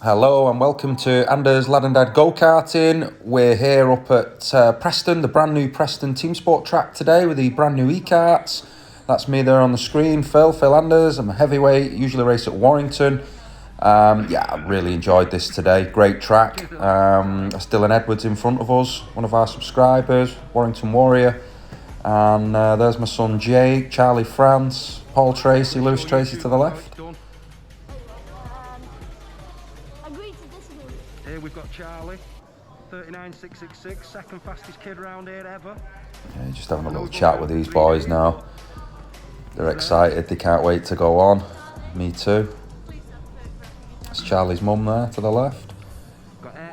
Hello and welcome to Anders Lad and Dad Go-Karting. We're here up at Preston, the brand new Preston Teamsport track today with the brand new E-karts. That's me there on the screen, Phil Anders. I'm a heavyweight, usually race at Warrington. I really enjoyed this today, great track. Dylan Edwards in front of us, one of our subscribers, Warrington Warrior. And there's my son Jake, Charlie France, Paul Tracy, Lewis Tracy to the left. Here we've got Charlie, 39666, second fastest kid around here ever. Yeah, just having a little chat with these boys now. They're excited, they can't wait to go on. Me too. It's Charlie's mum there to the left.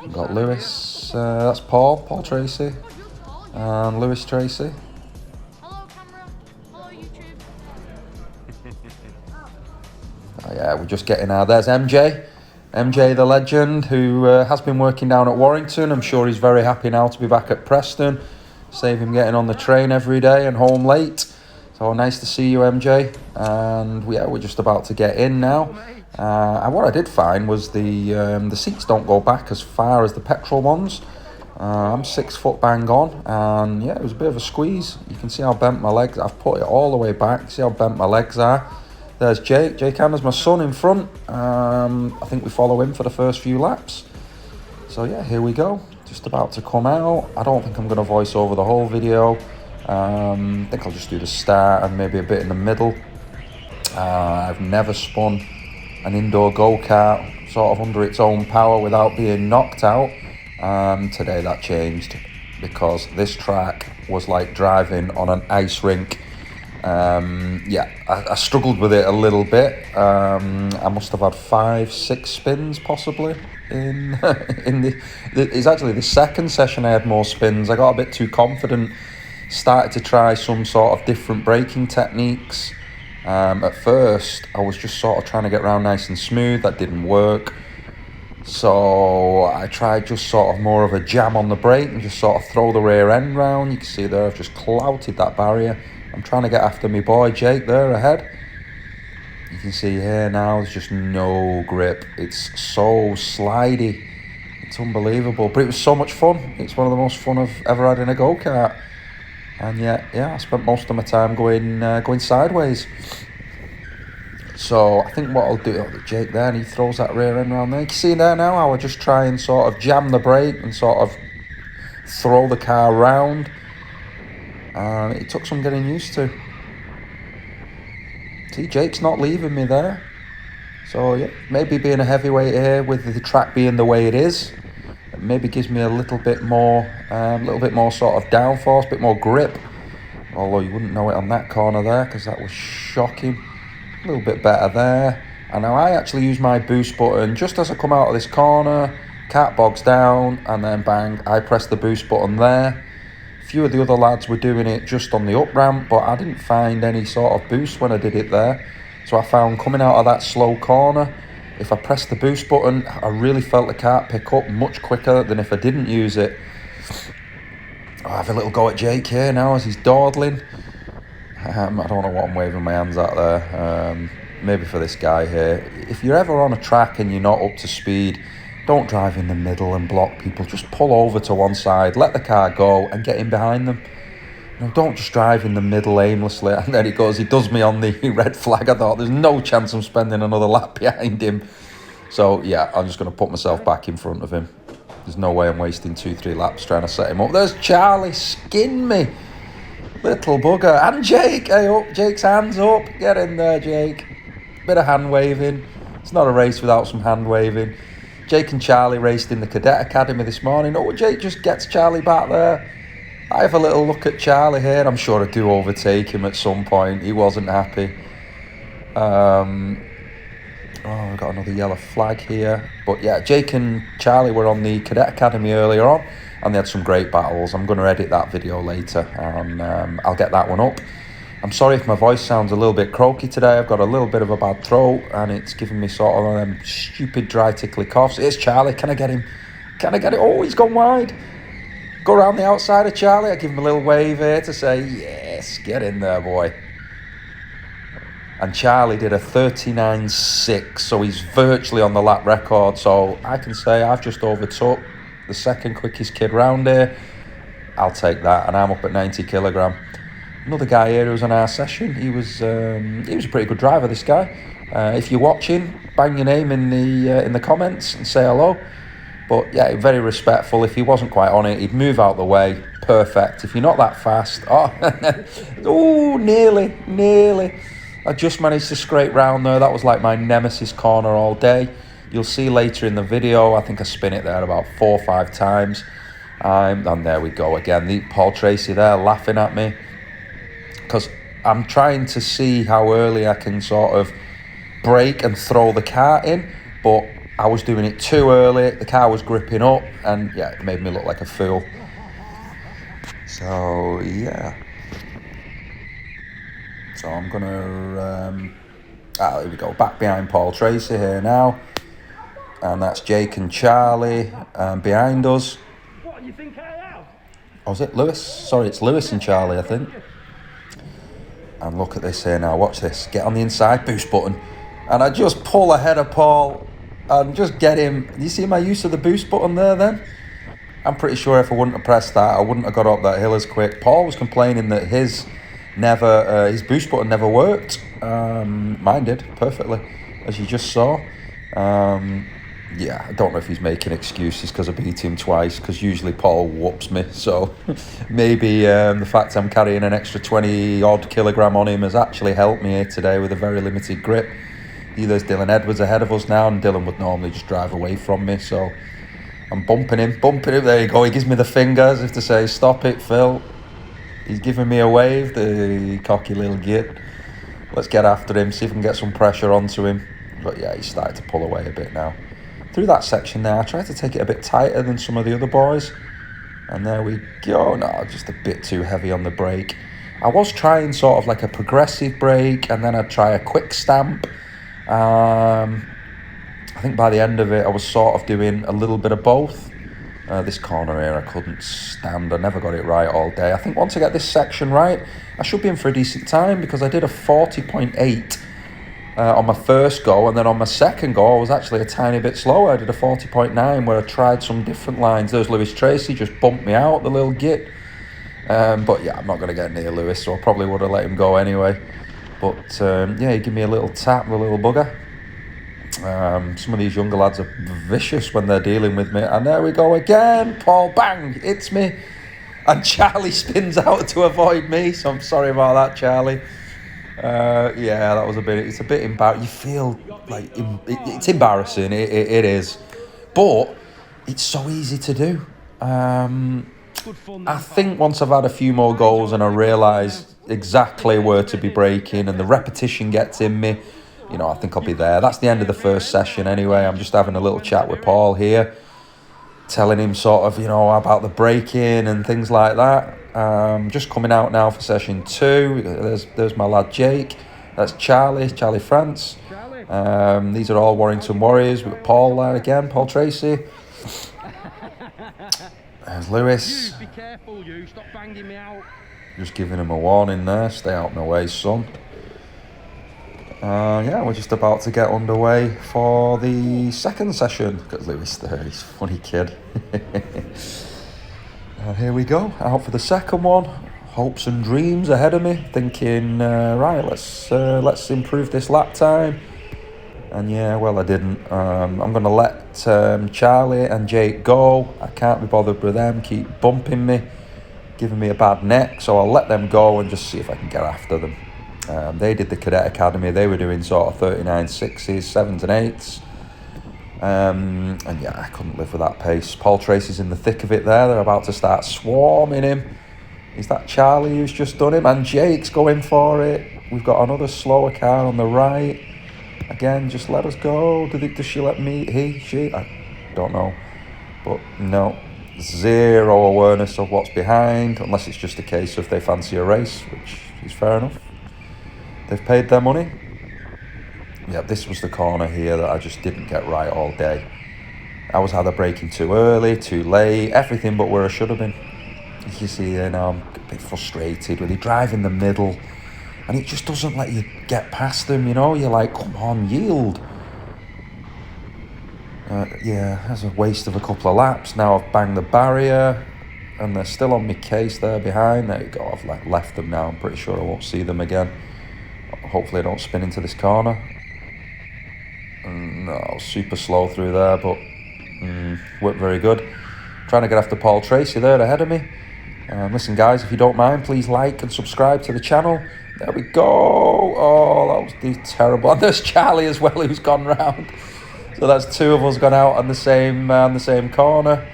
We've got Lewis, that's Paul Tracy, and Lewis Tracy. Hello camera, hello YouTube. Oh, yeah, we're just getting there's MJ the legend, who has been working down at Warrington. I'm sure he's very happy now to be back at Preston. Save him getting on the train every day and home late. So nice to see you, MJ. And yeah, we're just about to get in now. And what I did find was the seats don't go back as far as the petrol ones. I'm 6 foot bang on, and yeah, it was a bit of a squeeze. You can see how bent my legs. I've put it all the way back. See how bent my legs are. There's Jake Anders, my son, in front. I think we follow him for the first few laps. So yeah, here we go. Just about to come out. I don't think I'm going to voice over the whole video. I think I'll just do the start and maybe a bit in the middle. I've never spun an indoor go-kart sort of under its own power without being knocked out. Today that changed because this track was like driving on an ice rink. I struggled with it a little bit. I must have had 5-6 spins possibly in it's actually the second session I had more spins. I got a bit too confident, started to try some sort of different braking techniques. At first I was just sort of trying to get around nice and smooth. That didn't work, so I tried just sort of more of a jam on the brake and just sort of throw the rear end round. You can see there I've just clouted that barrier. I'm trying to get after my boy Jake there ahead. You can see here now there's just no grip. It's so slidey. It's unbelievable. But it was so much fun. It's one of the most fun I've ever had in a go-kart. And yeah, I spent most of my time going sideways. So I think what I'll do, Jake there, and he throws that rear end around there. You can see there now how I just try and sort of jam the brake and sort of throw the car round. It took some getting used to. See, Jake's not leaving me there. So yeah, maybe being a heavyweight here with the track being the way it is, it maybe gives me a little bit more sort of downforce, a bit more grip. Although you wouldn't know it on that corner there because that was shocking. A little bit better there. And now I actually use my boost button just as I come out of this corner. Cat bogs down and then bang, I press the boost button there. A few of the other lads were doing it just on the up ramp, but I didn't find any sort of boost when I did it there. So I found coming out of that slow corner, if I pressed the boost button, I really felt the kart pick up much quicker than if I didn't use it. I have a little go at Jake here now as he's dawdling. I don't know what I'm waving my hands at there. Maybe for this guy here. If you're ever on a track and you're not up to speed, don't drive in the middle and block people. Just pull over to one side, let the car go and get in behind them. You know, don't just drive in the middle aimlessly. And then he does me on the red flag. I thought there's no chance I'm spending another lap behind him. So yeah, I'm just going to put myself back in front of him. There's no way I'm wasting 2-3 laps trying to set him up. There's Charlie, skin me. Little bugger. And Jake, hey up, Jake's hands up. Get in there, Jake. Bit of hand waving. It's not a race without some hand waving. Jake and Charlie raced in the Cadet Academy this morning. Oh, Jake just gets Charlie back there. I have a little look at Charlie here. I'm sure I do overtake him at some point. He wasn't happy. We've got another yellow flag here. But yeah, Jake and Charlie were on the Cadet Academy earlier on, and they had some great battles. I'm going to edit that video later, and I'll get that one up. I'm sorry if my voice sounds a little bit croaky today. I've got a little bit of a bad throat and it's giving me sort of them stupid dry tickly coughs. It's Charlie. Can I get him? Can I get it? Oh, he's gone wide. Go around the outside of Charlie. I give him a little wave here to say, yes, get in there, boy. and Charlie did a 39.6, so he's virtually on the lap record. So I can say I've just overtook the second quickest kid round here. I'll take that, and I'm up at 90 kilogram. Another guy here who was on our session, he was a pretty good driver, this guy. If you're watching, bang your name in the comments and say hello. But yeah, very respectful. If he wasn't quite on it, he'd move out the way. Perfect. If you're not that fast, oh, nearly. I just managed to scrape round there. That was like my nemesis corner all day. You'll see later in the video, I think I spin it there about 4 or 5 times. And there we go again. Paul Tracy there laughing at me, because I'm trying to see how early I can sort of brake and throw the car in, but I was doing it too early. The car was gripping up, and yeah, it made me look like a fool. So yeah. So I'm gonna here we go, back behind Paul Tracy here now, and that's Jake and Charlie behind us. What, you think I have? Oh, is it Lewis? Sorry, it's Lewis and Charlie, I think. And look at this here now, watch this. Get on the inside, boost button. And I just pull ahead of Paul and just get him. You see my use of the boost button there then? I'm pretty sure if I wouldn't have pressed that, I wouldn't have got up that hill as quick. Paul was complaining that his boost button never worked. Mine did, perfectly, as you just saw. Yeah, I don't know if he's making excuses because I beat him twice, because usually Paul whoops me. So maybe the fact I'm carrying an extra 20 odd kilogram on him has actually helped me here today with a very limited grip. There's Dylan Edwards ahead of us now, and Dylan would normally just drive away from me. So I'm bumping him. There you go. He gives me the finger as if to say, stop it, Phil. He's giving me a wave, the cocky little git. Let's get after him, see if we can get some pressure onto him. But yeah, he's started to pull away a bit now. Through that section there, I tried to take it a bit tighter than some of the other boys. And there we go. No, just a bit too heavy on the brake. I was trying sort of like a progressive brake, and then I'd try a quick stamp. I think by the end of it, I was sort of doing a little bit of both. This corner here, I couldn't stand. I never got it right all day. I think once I get this section right, I should be in for a decent time, because I did a 40.8 on my first go, and then on my second go I was actually a tiny bit slower. I did a 40.9 where I tried some different lines. There's Lewis Tracy, just bumped me out, the little git. But yeah, I'm not going to get near Lewis, so I probably would have let him go anyway. But yeah, he gave me a little tap, the little bugger. Some of these younger lads are vicious when they're dealing with me. And there we go again. Paul, bang, hits me. And Charlie spins out to avoid me. So I'm sorry about that, Charlie. Yeah, that was it's a bit embarrassing. You feel like it's embarrassing. It is. But it's so easy to do. I think once I've had a few more goals and I realise exactly where to be braking and the repetition gets in me, you know, I think I'll be there. That's the end of the first session anyway. I'm just having a little chat with Paul here, telling him sort of, you know, about the braking and things like that. Just coming out now for session 2. There's my lad Jake. That's Charlie France. These are all Warrington Warriors. We've got Paul there again, Paul Tracy. There's Lewis. Be careful, you. Stop banging me out. Just giving him a warning there. Stay out my way, son. Yeah, we're just about to get underway for the second session. Got Lewis there, he's a funny kid. Here we go, out for the second one. Hopes and dreams ahead of me. Thinking, right, let's improve this lap time. And yeah, well, I didn't. I'm going to let Charlie and Jake go. I can't be bothered with them. Keep bumping me, giving me a bad neck. So I'll let them go and just see if I can get after them. They did the Cadet Academy. They were doing sort of 39.6s, 7s and 8s. And yeah, I couldn't live with that pace. Paul Tracy's in the thick of it there. They're about to start swarming him. Is that Charlie who's just done him? And Jake's going for it. We've got another slower car on the right. Again, just let us go. Does she let me? She? I don't know. But no, zero awareness of what's behind, unless it's just a case of they fancy a race, which is fair enough. They've paid their money. Yeah, this was the corner here that I just didn't get right all day. I was either braking too early, too late, everything but where I should have been. You see there now, I'm a bit frustrated with he drive in the middle. and it just doesn't let you get past them, you know. You're like, come on, yield. Yeah, that's a waste of a couple of laps. Now I've banged the barrier, and they're still on my case there behind. There you go, I've left them now. I'm pretty sure I won't see them again. Hopefully I don't spin into this corner. No, super slow through there, but worked very good. Trying to get after Paul Tracy there ahead of me. Listen guys, if you don't mind, please like and subscribe to the channel. There we go. Oh, that was terrible. And there's Charlie as well, who's gone round. So that's two of us gone out on the same corner.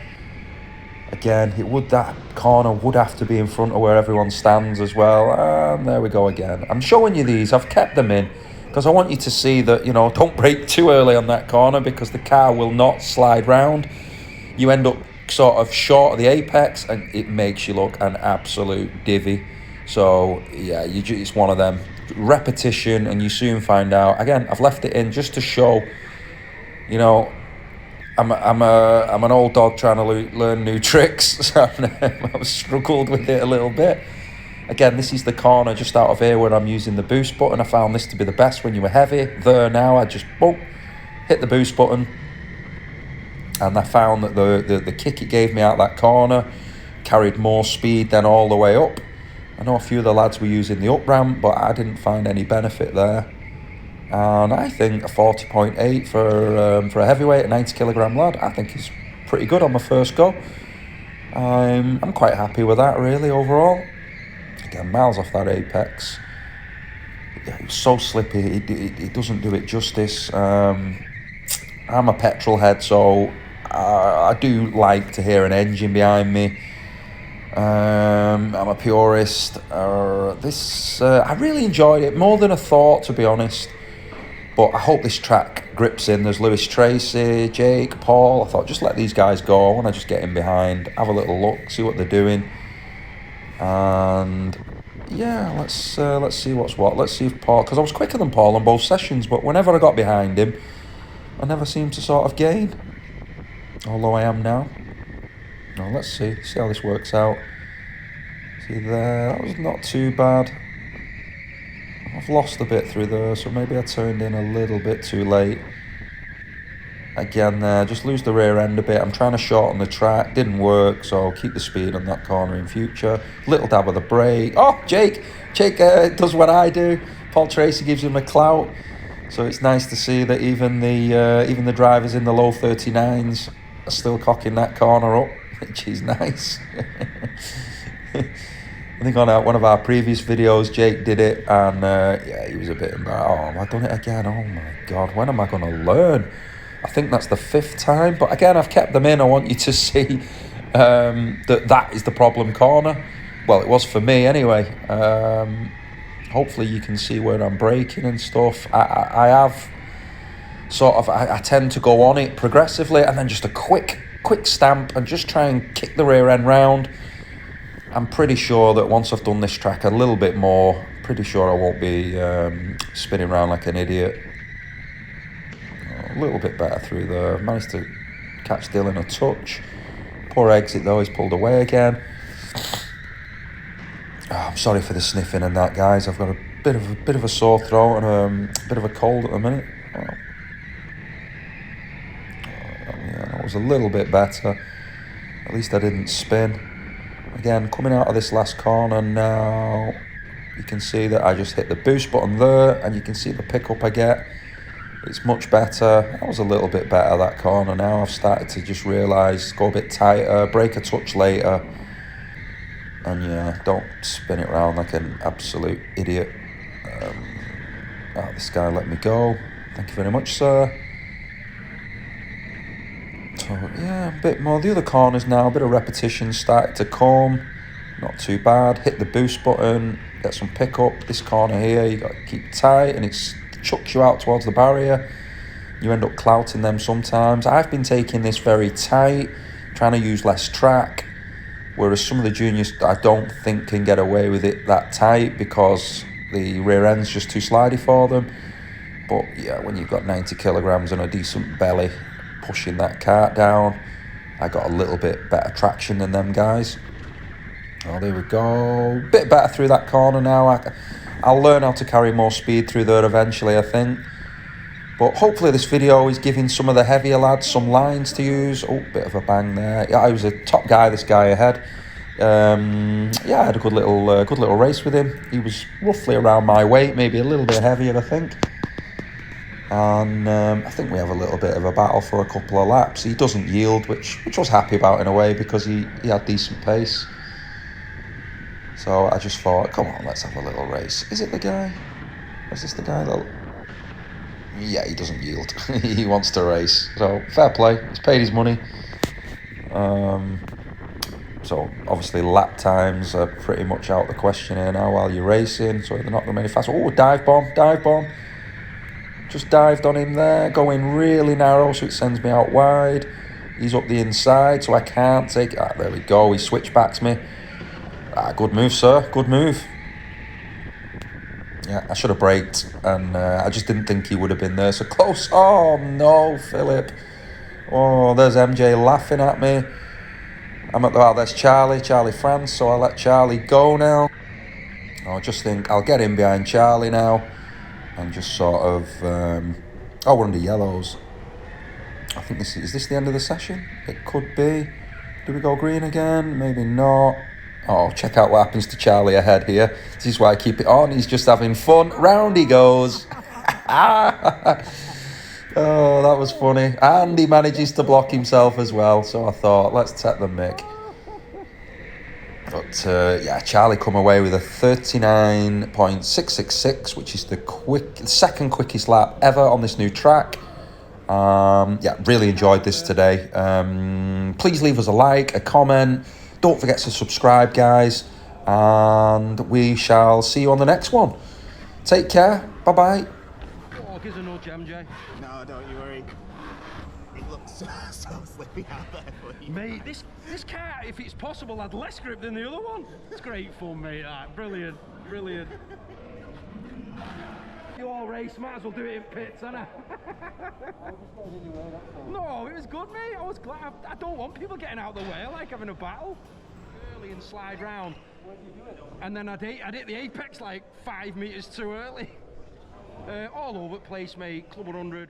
Again, that corner would have to be in front of where everyone stands as well. And there we go again. I'm showing you these. I've kept them in because I want you to see that, you know, don't brake too early on that corner because the car will not slide round. You end up sort of short of the apex and it makes you look an absolute divvy. So yeah, it's one of them. Repetition and you soon find out. Again, I've left it in just to show, you know, I'm an old dog trying to learn new tricks, so I've struggled with it a little bit. Again, this is the corner just out of here where I'm using the boost button. I found this to be the best when you were heavy. There now, I just hit the boost button, and I found that the kick it gave me out that corner carried more speed than all the way up. I know a few of the lads were using the up ramp, but I didn't find any benefit there. And I think a 40.8 for a heavyweight, a 90 kilogram lad, I think is pretty good on my first go. I'm quite happy with that really overall. Again, miles off that apex. Yeah, it was so slippy, it doesn't do it justice. I'm a petrol head, so I do like to hear an engine behind me. I'm a purist. I really enjoyed it, more than I thought, to be honest. But I hope this track grips in. There's Lewis Tracy, Jake, Paul. I thought, just let these guys go. I want to just get in behind, have a little look, see what they're doing. And yeah, let's see what's what. Let's see if Paul, because I was quicker than Paul on both sessions, but whenever I got behind him, I never seemed to sort of gain. Although I am now. No, let's see how this works out. See there, that was not too bad. I've lost a bit through there, so maybe I turned in a little bit too late. Again there, just lose the rear end a bit. I'm trying to shorten the track, didn't work, so I'll keep the speed on that corner in future. Little dab of the brake. Oh, Jake does what I do. Paul Tracy gives him a clout. So it's nice to see that even the drivers in the low 39s are still cocking that corner up, which is nice. I think on one of our previous videos, Jake did it, and yeah, he was a bit embarrassed. Oh, I've done it again. Oh my God, when am I going to learn? I think that's the 5th time, but again, I've kept them in. I want you to see that is the problem corner. Well, it was for me anyway. Hopefully you can see where I'm braking and stuff. I have sort of, I tend to go on it progressively and then just a quick stamp and just try and kick the rear end round. I'm pretty sure that once I've done this track a little bit more, pretty sure I won't be spinning around like an idiot. A little bit better through there. Managed to catch Dylan a touch. Poor exit though, he's pulled away again. Oh, I'm sorry for the sniffing and that, guys. I've got a bit of a sore throat and a bit of a cold at the minute. Yeah, that was a little bit better. At least I didn't spin. Again, coming out of this last corner now, you can see that I just hit the boost button there, and you can see the pickup I get. It's much better. That was a little bit better, that corner now. I've started to just realise, go a bit tighter, brake a touch later, and yeah, don't spin it around like an absolute idiot. This guy let me go. Thank you very much, sir. So yeah, a bit more. The other corners now, a bit of repetition started to come. Not too bad. Hit the boost button, get some pickup. This corner here, you got to keep tight, and it chucks you out towards the barrier. You end up clouting them sometimes. I've been taking this very tight, trying to use less track, whereas some of the juniors I don't think can get away with it that tight because the rear end's just too slidey for them. But yeah, when you've got 90 kilograms and a decent belly pushing that cart down, I got a little bit better traction than them guys. Oh, there we go. Bit better through that corner now. I'll learn how to carry more speed through there eventually, I think. But hopefully this video is giving some of the heavier lads some lines to use. Oh, bit of a bang there. Yeah, I was a top guy, this guy ahead. Yeah, I had a good little race with him. He was roughly around my weight, maybe a little bit heavier, I think. And I think we have a little bit of a battle for a couple of laps. He doesn't yield, which I was happy about in a way, because he had decent pace. So I just thought, come on, let's have a little race. Is it the guy? Is this the guy that... Yeah, he doesn't yield. He wants to race. So, fair play. He's paid his money. So, obviously, lap times are pretty much out of the question here now while you're racing. So, they're not going any faster. Oh, dive bomb. Just dived on him there. Going really narrow, so it sends me out wide. He's up the inside, so I can't take it. Ah, there we go. He switchbacks me. Ah, good move, sir. Good move. Yeah, I should have braked, and I just didn't think he would have been there so close. Oh, no, Phillip. Oh, there's MJ laughing at me. There's Charlie France, so I'll let Charlie go now. I just think I'll get in behind Charlie now, and just sort of... oh, we're under yellows. I think is this the end of the session? It could be. Do we go green again? Maybe not. Oh, check out what happens to Charlie ahead here. This is why I keep it on. He's just having fun. Round he goes. Oh, that was funny. And he manages to block himself as well. So I thought, let's take the mick. But yeah, Charlie come away with a 39.666, which is the second quickest lap ever on this new track. Yeah, really enjoyed this today. Please leave us a like, a comment. Don't forget to subscribe, guys, and we shall see you on the next one. Take care. Bye-bye. Oh, give us a nudge, MJ. No, don't you worry. It looks so slippy out there for you. Mate, this car, if it's possible, had less grip than the other one. It's great fun, mate. That. Brilliant. You all race, might as well do it in pits, innit? No, it was good, mate. I was glad. I don't want people getting out of the way. I like having a battle. Early and slide round. And then I'd hit the apex like 5 meters too early. All over the place, mate. Club 100.